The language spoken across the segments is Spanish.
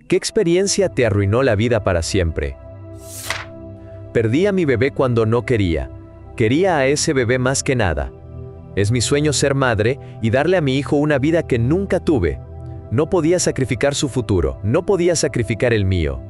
¿Qué experiencia te arruinó la vida para siempre? Perdí a mi bebé cuando no quería. Quería a ese bebé más que nada. Es mi sueño ser madre y darle a mi hijo una vida que nunca tuve. No podía sacrificar su futuro, no podía sacrificar el mío.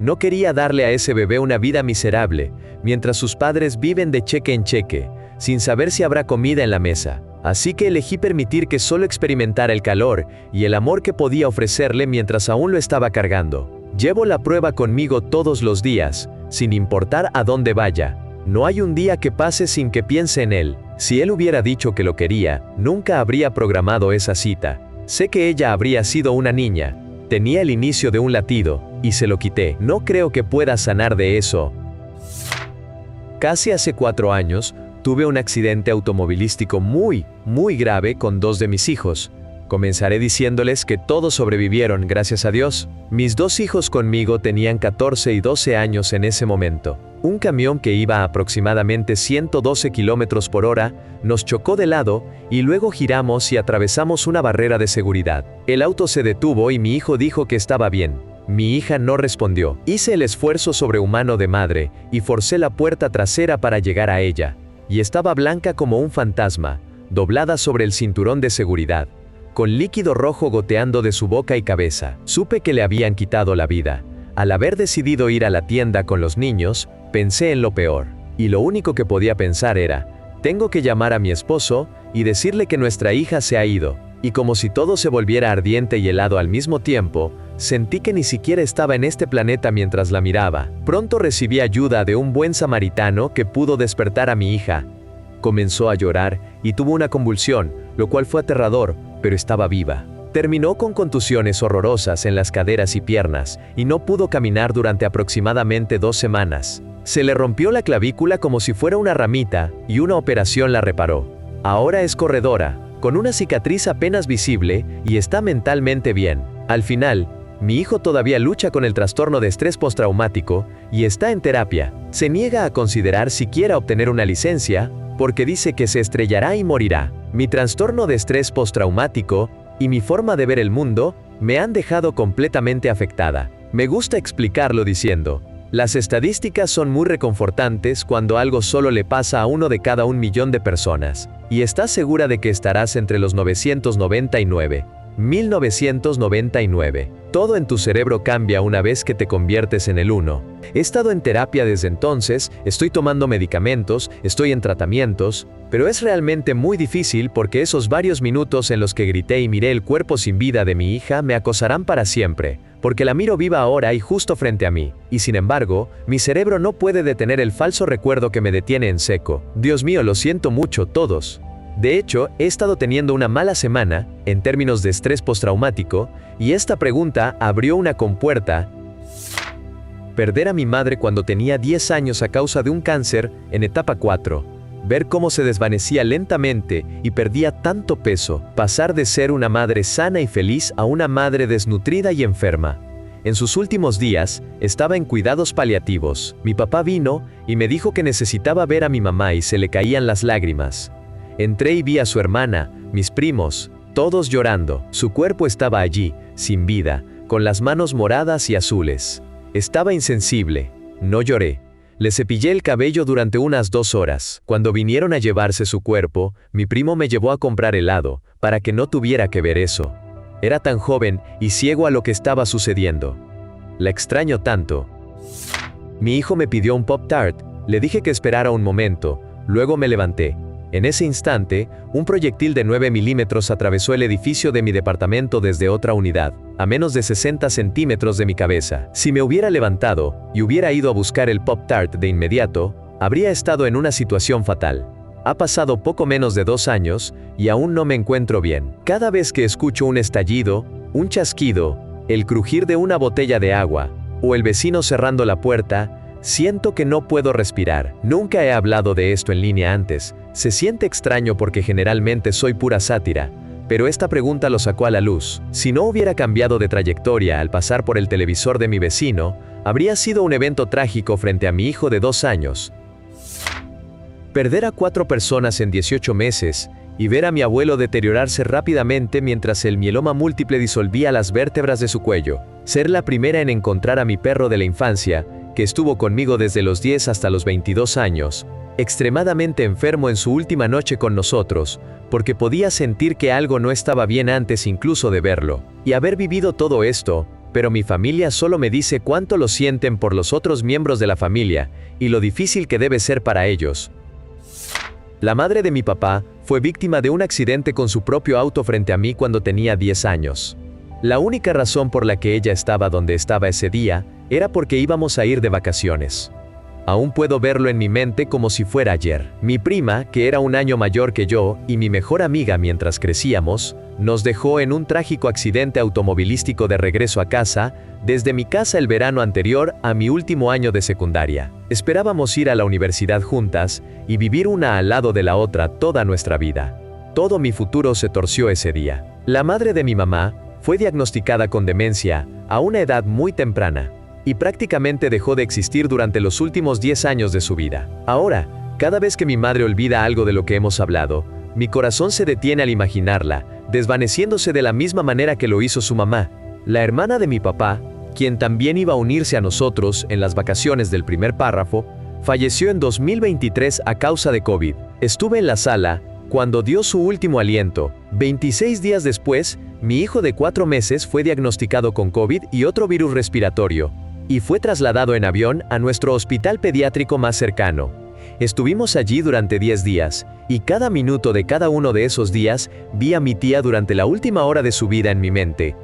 No quería darle a ese bebé una vida miserable, mientras sus padres viven de cheque en cheque, sin saber si habrá comida en la mesa. Así que elegí permitir que solo experimentara el calor y el amor que podía ofrecerle mientras aún lo estaba cargando. Llevo la prueba conmigo todos los días, sin importar a dónde vaya. No hay un día que pase sin que piense en él. Si él hubiera dicho que lo quería, nunca habría programado esa cita. Sé que ella habría sido una niña. Tenía el inicio de un latido, y se lo quité. No creo que pueda sanar de eso. Casi hace 4 años, tuve un accidente automovilístico muy grave con 2 de mis hijos. Comenzaré diciéndoles que todos sobrevivieron, gracias a Dios. Mis 2 hijos conmigo tenían 14 y 12 años en ese momento. Un camión que iba a aproximadamente 112 kilómetros por hora nos chocó de lado y luego giramos y atravesamos una barrera de seguridad. El auto se detuvo y mi hijo dijo que estaba bien. Mi hija no respondió. Hice el esfuerzo sobrehumano de madre y forcé la puerta trasera para llegar a ella. Y estaba blanca como un fantasma, doblada sobre el cinturón de seguridad, con líquido rojo goteando de su boca y cabeza. Supe que le habían quitado la vida. Al haber decidido ir a la tienda con los niños, pensé en lo peor. Y lo único que podía pensar era, tengo que llamar a mi esposo y decirle que nuestra hija se ha ido. Y como si todo se volviera ardiente y helado al mismo tiempo, sentí que ni siquiera estaba en este planeta mientras la miraba. Pronto recibí ayuda de un buen samaritano que pudo despertar a mi hija. Comenzó a llorar y tuvo una convulsión, lo cual fue aterrador, pero estaba viva. Terminó con contusiones horrorosas en las caderas y piernas, y no pudo caminar durante aproximadamente 2 semanas. Se le rompió la clavícula como si fuera una ramita, y una operación la reparó. Ahora es corredora, con una cicatriz apenas visible, y está mentalmente bien. Al final, mi hijo todavía lucha con el trastorno de estrés postraumático, y está en terapia. Se niega a considerar siquiera obtener una licencia, porque dice que se estrellará y morirá. Mi trastorno de estrés postraumático y mi forma de ver el mundo me han dejado completamente afectada. Me gusta explicarlo diciendo, las estadísticas son muy reconfortantes cuando algo solo le pasa a 1 de cada 1 millón de personas, y estás segura de que estarás entre los 999. 1999. Todo en tu cerebro cambia una vez que te conviertes en el 1. He estado en terapia desde entonces, estoy tomando medicamentos, estoy en tratamientos, pero es realmente muy difícil porque esos varios minutos en los que grité y miré el cuerpo sin vida de mi hija me acosarán para siempre, porque la miro viva ahora y justo frente a mí, y sin embargo, mi cerebro no puede detener el falso recuerdo que me detiene en seco. Dios mío, lo siento mucho, todos. De hecho, he estado teniendo una mala semana, en términos de estrés postraumático, y esta pregunta abrió una compuerta. Perder a mi madre cuando tenía 10 años a causa de un cáncer, en etapa 4. Ver cómo se desvanecía lentamente y perdía tanto peso. Pasar de ser una madre sana y feliz a una madre desnutrida y enferma. En sus últimos días, estaba en cuidados paliativos. Mi papá vino y me dijo que necesitaba ver a mi mamá y se le caían las lágrimas. Entré y vi a su hermana, mis primos, todos llorando. Su cuerpo estaba allí, sin vida, con las manos moradas y azules. Estaba insensible. No lloré. Le cepillé el cabello durante unas 2 horas. Cuando vinieron a llevarse su cuerpo, mi primo me llevó a comprar helado, para que no tuviera que ver eso. Era tan joven y ciego a lo que estaba sucediendo. La extraño tanto. Mi hijo me pidió un Pop-Tart, le dije que esperara un momento, luego me levanté. En ese instante, un proyectil de 9 milímetros atravesó el edificio de mi departamento desde otra unidad, a menos de 60 centímetros de mi cabeza. Si me hubiera levantado y hubiera ido a buscar el Pop-Tart de inmediato, habría estado en una situación fatal. Ha pasado poco menos de 2 años y aún no me encuentro bien. Cada vez que escucho un estallido, un chasquido, el crujir de una botella de agua, o el vecino cerrando la puerta, siento que no puedo respirar. Nunca he hablado de esto en línea antes. Se siente extraño porque generalmente soy pura sátira, pero esta pregunta lo sacó a la luz. Si no hubiera cambiado de trayectoria al pasar por el televisor de mi vecino, habría sido un evento trágico frente a mi hijo de 2 años. Perder a 4 personas en 18 meses y ver a mi abuelo deteriorarse rápidamente mientras el mieloma múltiple disolvía las vértebras de su cuello. Ser la primera en encontrar a mi perro de la infancia, que estuvo conmigo desde los 10 hasta los 22 años, extremadamente enfermo en su última noche con nosotros, porque podía sentir que algo no estaba bien antes incluso de verlo. Y haber vivido todo esto, pero mi familia solo me dice cuánto lo sienten por los otros miembros de la familia, y lo difícil que debe ser para ellos. La madre de mi papá fue víctima de un accidente con su propio auto frente a mí cuando tenía 10 años. La única razón por la que ella estaba donde estaba ese día, era porque íbamos a ir de vacaciones. Aún puedo verlo en mi mente como si fuera ayer. Mi prima, que era un año mayor que yo, y mi mejor amiga mientras crecíamos, nos dejó en un trágico accidente automovilístico de regreso a casa, desde mi casa el verano anterior a mi último año de secundaria. Esperábamos ir a la universidad juntas, y vivir una al lado de la otra toda nuestra vida. Todo mi futuro se torció ese día. La madre de mi mamá fue diagnosticada con demencia a una edad muy temprana, y prácticamente dejó de existir durante los últimos 10 años de su vida. Ahora, cada vez que mi madre olvida algo de lo que hemos hablado, mi corazón se detiene al imaginarla, desvaneciéndose de la misma manera que lo hizo su mamá. La hermana de mi papá, quien también iba a unirse a nosotros en las vacaciones del primer párrafo, falleció en 2023 a causa de COVID. Estuve en la sala cuando dio su último aliento. 26 días después, mi hijo de 4 meses fue diagnosticado con COVID y otro virus respiratorio, y fue trasladado en avión a nuestro hospital pediátrico más cercano. Estuvimos allí durante 10 días, y cada minuto de cada uno de esos días vi a mi tía durante la última hora de su vida en mi mente.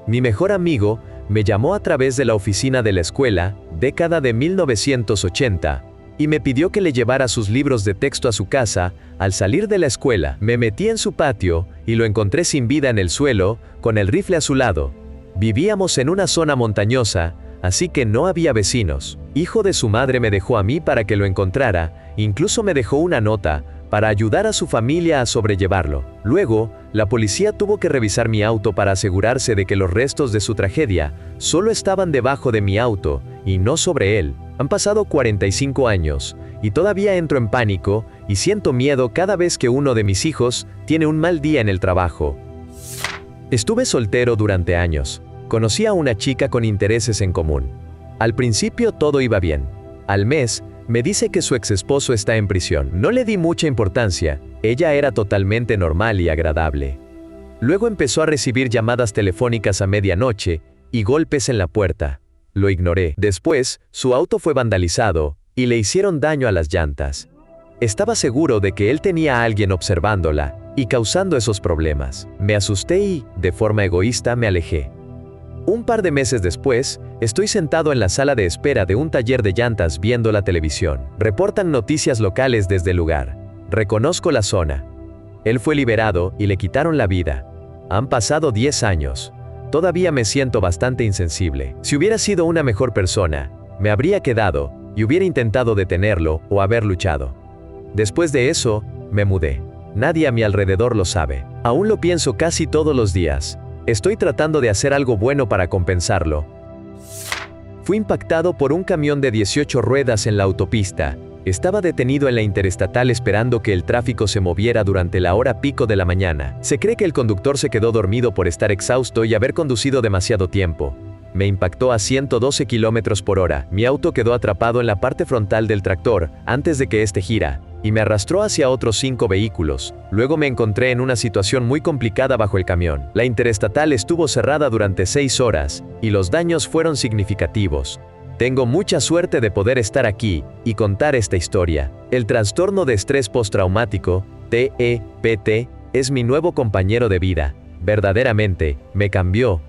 Mi mejor amigo me llamó a través de la oficina de la escuela, década de 1980, y me pidió que le llevara sus libros de texto a su casa. Al salir de la escuela, me metí en su patio, y lo encontré sin vida en el suelo, con el rifle a su lado. Vivíamos en una zona montañosa, así que no había vecinos. Hijo de su madre me dejó a mí para que lo encontrara, incluso me dejó una nota, para ayudar a su familia a sobrellevarlo. Luego, la policía tuvo que revisar mi auto para asegurarse de que los restos de su tragedia solo estaban debajo de mi auto, y no sobre él. Han pasado 45 años, y todavía entro en pánico, y siento miedo cada vez que uno de mis hijos tiene un mal día en el trabajo. Estuve soltero durante años. Conocí a una chica con intereses en común. Al principio todo iba bien. Al mes, me dice que su exesposo está en prisión. No le di mucha importancia, ella era totalmente normal y agradable. Luego empezó a recibir llamadas telefónicas a medianoche, y golpes en la puerta. Lo ignoré. Después, su auto fue vandalizado, y le hicieron daño a las llantas. Estaba seguro de que él tenía a alguien observándola, y causando esos problemas. Me asusté y, de forma egoísta, me alejé. Un par de meses después, estoy sentado en la sala de espera de un taller de llantas viendo la televisión. Reportan noticias locales desde el lugar. Reconozco la zona. Él fue liberado y le quitaron la vida. Han pasado 10 años. Todavía me siento bastante insensible. Si hubiera sido una mejor persona, me habría quedado y hubiera intentado detenerlo o haber luchado. Después de eso, me mudé. Nadie a mi alrededor lo sabe. Aún lo pienso casi todos los días. Estoy tratando de hacer algo bueno para compensarlo. Fui impactado por un camión de 18 ruedas en la autopista. Estaba detenido en la interestatal esperando que el tráfico se moviera durante la hora pico de la mañana. Se cree que el conductor se quedó dormido por estar exhausto y haber conducido demasiado tiempo. Me impactó a 112 km por hora. Mi auto quedó atrapado en la parte frontal del tractor antes de que este gira, y me arrastró hacia otros 5 vehículos. Luego me encontré en una situación muy complicada bajo el camión. La interestatal estuvo cerrada durante 6 horas, y los daños fueron significativos. Tengo mucha suerte de poder estar aquí y contar esta historia. El trastorno de estrés postraumático, TEPT, es mi nuevo compañero de vida. Verdaderamente, me cambió.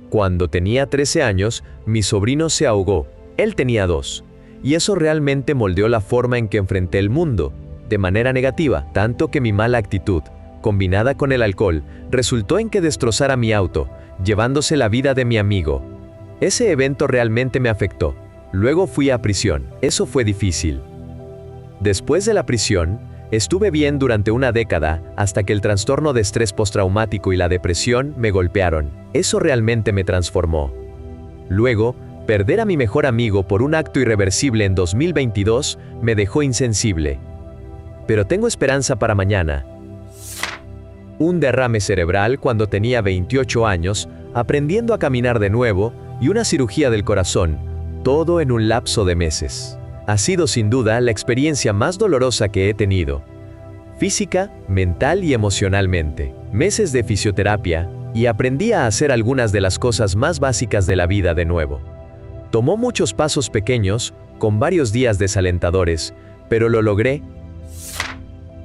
Cuando tenía 13 años, mi sobrino se ahogó. Él tenía 2. Y eso realmente moldeó la forma en que enfrenté el mundo, de manera negativa, tanto que mi mala actitud, combinada con el alcohol, resultó en que destrozara mi auto, llevándose la vida de mi amigo. Ese evento realmente me afectó. Luego fui a prisión. Eso fue difícil. Después de la prisión, estuve bien durante una década, hasta que el trastorno de estrés postraumático y la depresión me golpearon. Eso realmente me transformó. Luego, perder a mi mejor amigo por un acto irreversible en 2022 me dejó insensible. pero tengo esperanza para mañana. Un derrame cerebral cuando tenía 28 años, aprendiendo a caminar de nuevo, y una cirugía del corazón, todo en un lapso de meses. Ha sido sin duda la experiencia más dolorosa que he tenido. Física, mental y emocionalmente. Meses de fisioterapia, y aprendí a hacer algunas de las cosas más básicas de la vida de nuevo. Tomó muchos pasos pequeños, con varios días desalentadores, pero lo logré.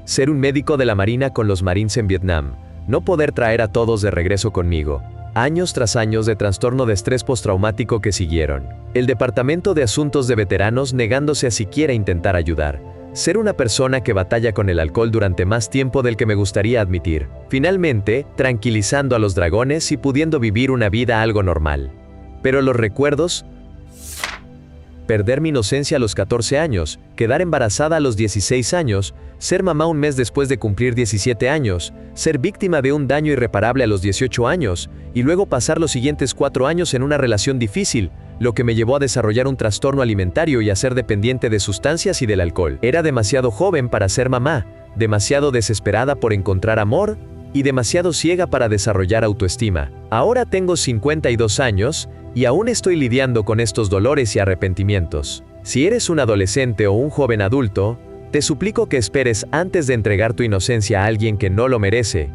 Ser un médico de la Marina con los Marines en Vietnam, no poder traer a todos de regreso conmigo, años tras años de trastorno de estrés postraumático que siguieron, el Departamento de Asuntos de Veteranos negándose a siquiera intentar ayudar, ser una persona que batalla con el alcohol durante más tiempo del que me gustaría admitir, finalmente, tranquilizando a los dragones y pudiendo vivir una vida algo normal. Pero los recuerdos: perder mi inocencia a los 14 años, quedar embarazada a los 16 años, ser mamá un mes después de cumplir 17 años, ser víctima de un daño irreparable a los 18 años, y luego pasar los siguientes 4 años en una relación difícil, lo que me llevó a desarrollar un trastorno alimentario y a ser dependiente de sustancias y del alcohol. Era demasiado joven para ser mamá, demasiado desesperada por encontrar amor, y demasiado ciega para desarrollar autoestima. Ahora tengo 52 años, y aún estoy lidiando con estos dolores y arrepentimientos. Si eres un adolescente o un joven adulto, te suplico que esperes antes de entregar tu inocencia a alguien que no lo merece.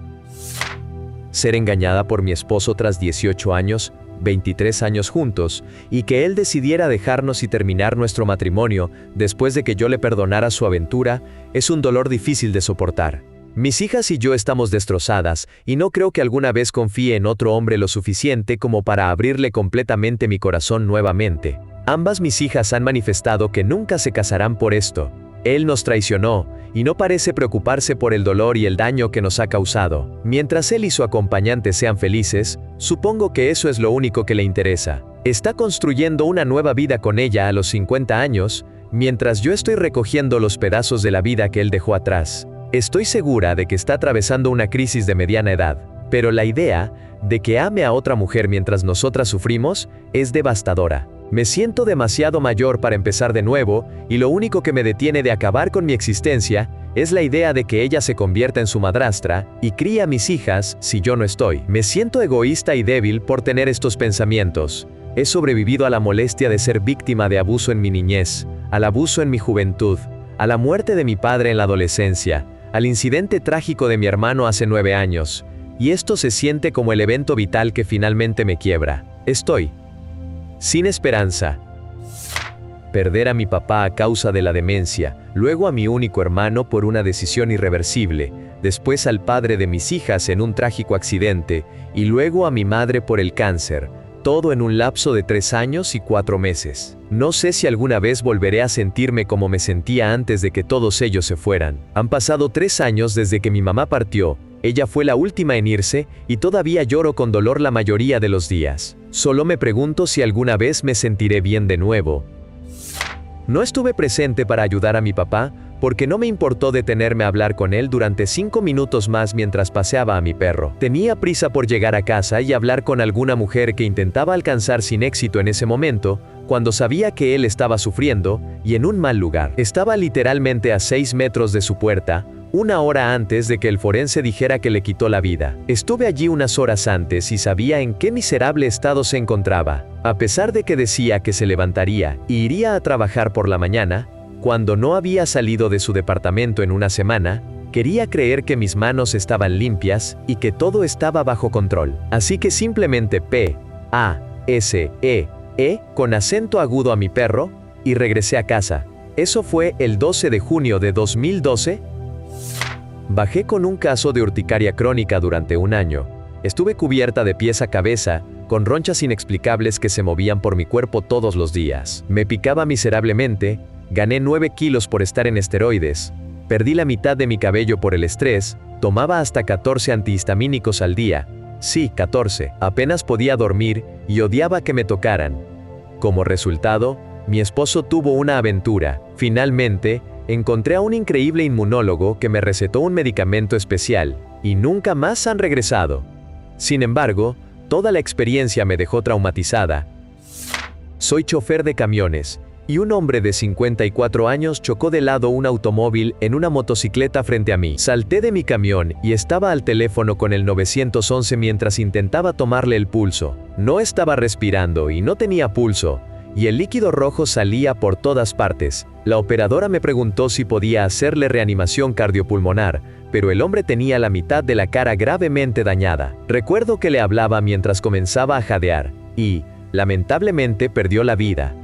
Ser engañada por mi esposo tras 18 años, 23 años juntos, y que él decidiera dejarnos y terminar nuestro matrimonio después de que yo le perdonara su aventura, es un dolor difícil de soportar. Mis hijas y yo estamos destrozadas, y no creo que alguna vez confíe en otro hombre lo suficiente como para abrirle completamente mi corazón nuevamente. Ambas mis hijas han manifestado que nunca se casarán por esto. Él nos traicionó, y no parece preocuparse por el dolor y el daño que nos ha causado. Mientras él y su acompañante sean felices, supongo que eso es lo único que le interesa. Está construyendo una nueva vida con ella a los 50 años, mientras yo estoy recogiendo los pedazos de la vida que él dejó atrás. Estoy segura de que está atravesando una crisis de mediana edad, pero la idea de que ame a otra mujer mientras nosotras sufrimos es devastadora. Me siento demasiado mayor para empezar de nuevo, y lo único que me detiene de acabar con mi existencia es la idea de que ella se convierta en su madrastra y críe a mis hijas si yo no estoy. Me siento egoísta y débil por tener estos pensamientos. He sobrevivido a la molestia de ser víctima de abuso en mi niñez, al abuso en mi juventud, a la muerte de mi padre en la adolescencia, al incidente trágico de mi hermano hace 9 años, y esto se siente como el evento vital que finalmente me quiebra. Estoy sin esperanza. Perder a mi papá a causa de la demencia, luego a mi único hermano por una decisión irreversible, después al padre de mis hijas en un trágico accidente, y luego a mi madre por el cáncer, todo en un lapso de 3 años y 4 meses. No sé si alguna vez volveré a sentirme como me sentía antes de que todos ellos se fueran. Han pasado 3 años desde que mi mamá partió. Ella fue la última en irse, y todavía lloro con dolor la mayoría de los días. Solo me pregunto si alguna vez me sentiré bien de nuevo. No estuve presente para ayudar a mi papá, porque no me importó detenerme a hablar con él durante 5 minutos más mientras paseaba a mi perro. Tenía prisa por llegar a casa y hablar con alguna mujer que intentaba alcanzar sin éxito en ese momento, cuando sabía que él estaba sufriendo, y en un mal lugar. Estaba literalmente a 6 metros de su puerta, 1 hora antes de que el forense dijera que le quitó la vida. Estuve allí unas horas antes y sabía en qué miserable estado se encontraba. A pesar de que decía que se levantaría y iría a trabajar por la mañana, cuando no había salido de su departamento en una semana, quería creer que mis manos estaban limpias y que todo estaba bajo control. Así que simplemente P-A-S-E-E con acento agudo a mi perro, y regresé a casa. Eso fue el 12 de junio de 2012. Bajé con un caso de urticaria crónica durante 1 año. Estuve cubierta de pies a cabeza, con ronchas inexplicables que se movían por mi cuerpo todos los días. Me picaba miserablemente, gané 9 kilos por estar en esteroides, perdí la mitad de mi cabello por el estrés, tomaba hasta 14 antihistamínicos al día. Sí, 14. Apenas podía dormir y odiaba que me tocaran. Como resultado, mi esposo tuvo una aventura. Finalmente, encontré a un increíble inmunólogo que me recetó un medicamento especial, y nunca más han regresado. Sin embargo, toda la experiencia me dejó traumatizada. Soy chofer de camiones, y un hombre de 54 años chocó de lado un automóvil en una motocicleta frente a mí. Salté de mi camión y estaba al teléfono con el 911 mientras intentaba tomarle el pulso. No estaba respirando y no tenía pulso, y el líquido rojo salía por todas partes. La operadora me preguntó si podía hacerle reanimación cardiopulmonar, pero el hombre tenía la mitad de la cara gravemente dañada. Recuerdo que le hablaba mientras comenzaba a jadear, y, lamentablemente, perdió la vida.